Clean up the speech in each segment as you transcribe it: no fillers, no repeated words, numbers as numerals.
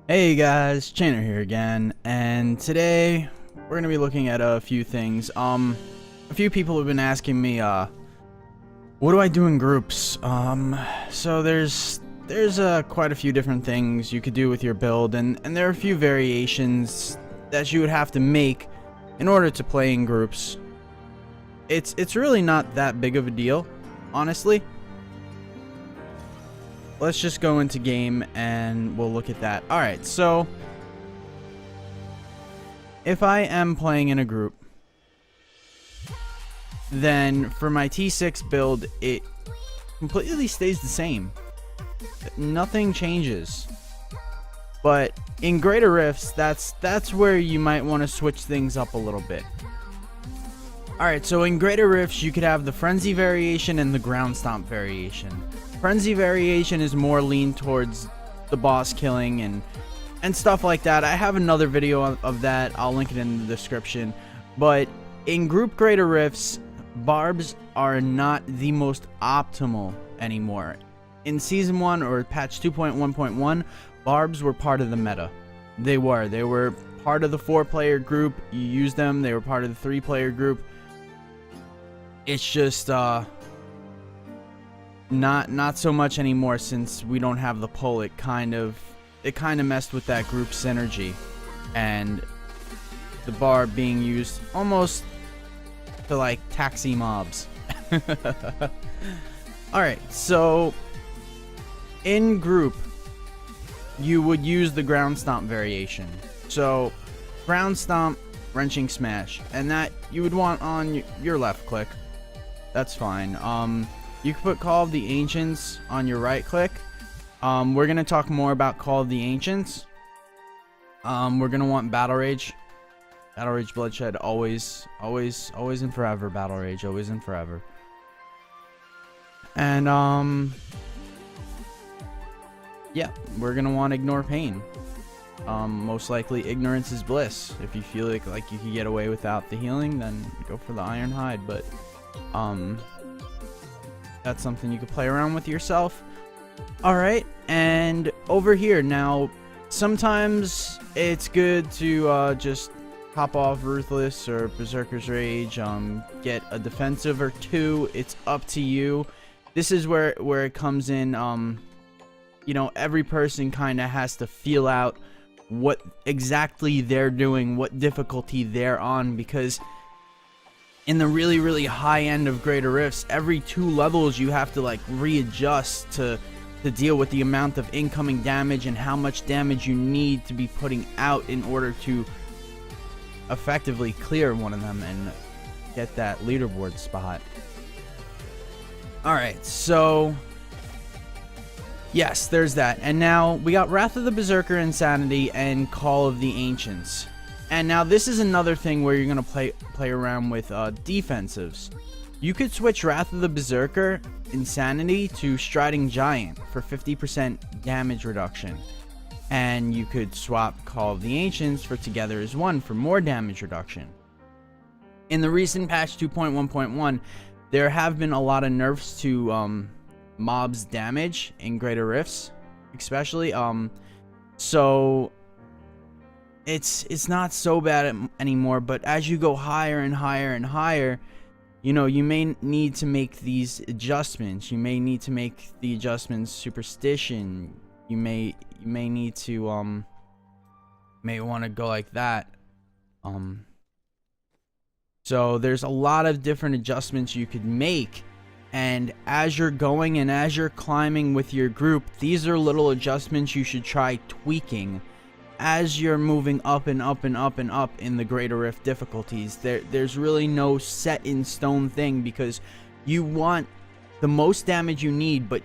Hey guys, Chainer here again, and today we're gonna be looking at a few things. A few people have been asking me, what do I do in groups? So there's quite a few different things you could do with your build, and there are a few variations that you would have to make in order to play in groups. It's really not that big of a deal, honestly. Let's just go into game and we'll look at that. Alright, so if I am playing in a group, then for my T6 build, it completely stays the same. Nothing changes. But in Greater Rifts, that's where you might want to switch things up a little bit. Alright, so in Greater Rifts, you could have the Frenzy variation and the Ground Stomp variation. Frenzy variation is more lean towards the boss killing and stuff like that. I have another video of that. I'll link it in the description. But in group Greater Rifts, Barbs are not the most optimal anymore. In Season 1 or patch 2.1.1, Barbs were part of the meta. They were part of the 4-player group. You used them. They were part of the 3-player group. It's just not so much anymore since we don't have the pull. It kind of messed with that group synergy, and the Barb being used almost to like taxi mobs. Alright, so in group you would use the Ground Stomp variation. So Ground Stomp, Wrenching Smash, and that you would want on your left click. That's fine. You can put Call of the Ancients on your right click. We're gonna talk more about Call of the Ancients. We're gonna want Battle Rage. Battle Rage Bloodshed, always and forever. Battle Rage, always and forever. And yeah, we're gonna want Ignore Pain. Most likely Ignorance is Bliss. If you feel like you can get away without the healing, then go for the Iron Hide. But that's something you could play around with yourself. Alright, and over here now, sometimes it's good to just hop off Ruthless or Berserker's Rage, get a defensive or two. It's up to you. This is where it comes in. You know, every person kind of has to feel out what exactly they're doing, what difficulty they're on, because in the really high end of Greater Rifts, every 2 levels you have to like readjust to deal with the amount of incoming damage and how much damage you need to be putting out in order to effectively clear one of them and get that leaderboard spot. Alright, so yes, there's that. And now we got Wrath of the Berserker, Insanity, and Call of the Ancients. And now this is another thing where you're going to play around with defensives. You could switch Wrath of the Berserker, Insanity to Striding Giant for 50% damage reduction. And you could swap Call of the Ancients for Together as One for more damage reduction. In the recent patch 2.1.1, there have been a lot of nerfs to mobs damage in Greater Rifts, especially. So it's not so bad anymore, but as you go higher and higher and higher, you know, you may need to make these adjustments. You may need to make the adjustments Superstition. You may need to may want to go like that. So there's a lot of different adjustments you could make, and as you're going and as you're climbing with your group, these are little adjustments you should try tweaking as you're moving up and up and up and up in the Greater Rift difficulties. There's really no set in stone thing, because you want the most damage you need, but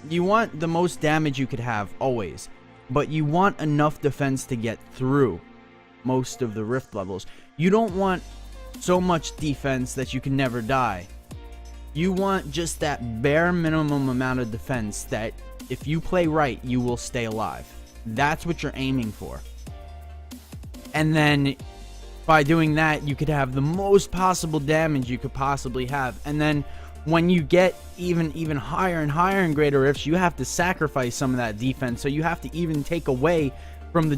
you want the most damage you could have always, but you want enough defense to get through most of the Rift levels. You don't want so much defense that you can never die. You want just that bare minimum amount of defense that if you play right, you will stay alive. That's what you're aiming for. And then by doing that, you could have the most possible damage you could possibly have. And then when you get even higher and higher in greater rifts, you have to sacrifice some of that defense. So you have to even take away from the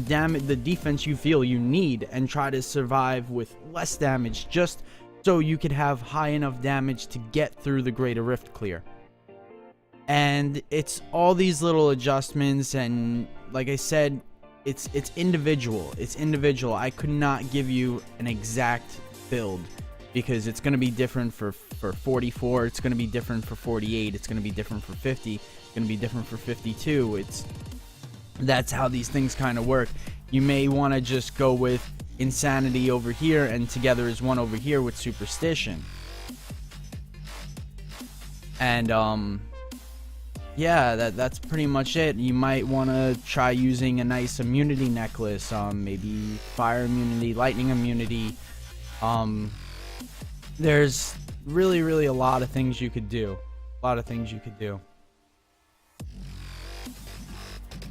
defense you feel you need, and try to survive with less damage, just so you could have high enough damage to get through the greater rift clear. And it's all these little adjustments, and like I said, it's individual. It's individual. I could not give you an exact build, because it's going to be different for 44, it's going to be different for 48, it's going to be different for 50, it's going to be different for 52. That's how these things kind of work. You may want to just go with insanity over here and together is one over here with superstition. And yeah, that's pretty much it. You might want to try using a nice immunity necklace, maybe fire immunity, lightning immunity. There's really a lot of things you could do.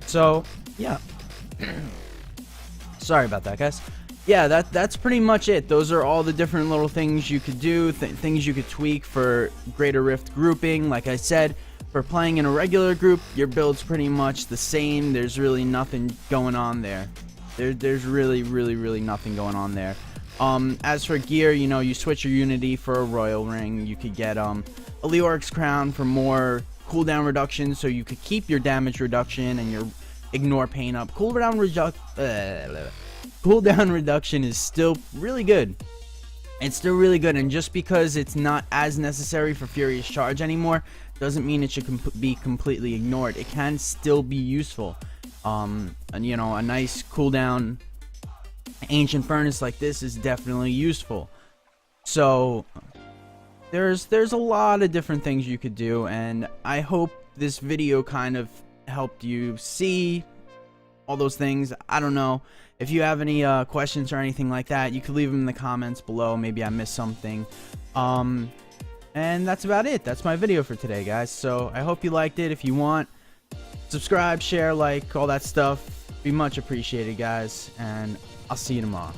So yeah, sorry about that, guys. Yeah, that's pretty much it. Those are all the different little things you could do, things you could tweak for greater rift grouping. Like I said, for playing in a regular group, your build's pretty much the same. There's really nothing going on there. There's really nothing going on there. As for gear, you know, you switch your unity for a royal ring. You could get a Leoric's crown for more cooldown reduction, so you could keep your damage reduction and your ignore pain up. Cooldown reduction is still really good. It's still really good, and just because it's not as necessary for Furious Charge anymore doesn't mean it should be completely ignored. It can still be useful. And you know, a nice cooldown Ancient Furnace like this is definitely useful. So there's a lot of different things you could do, and I hope this video kind of helped you see all those things. I don't know if you have any questions or anything like that, you could leave them in the comments below. Maybe I missed something. And that's about it. That's my video for today, guys. So I hope you liked it. If you want, subscribe, share, like, all that stuff. Be much appreciated, guys, and I'll see you tomorrow.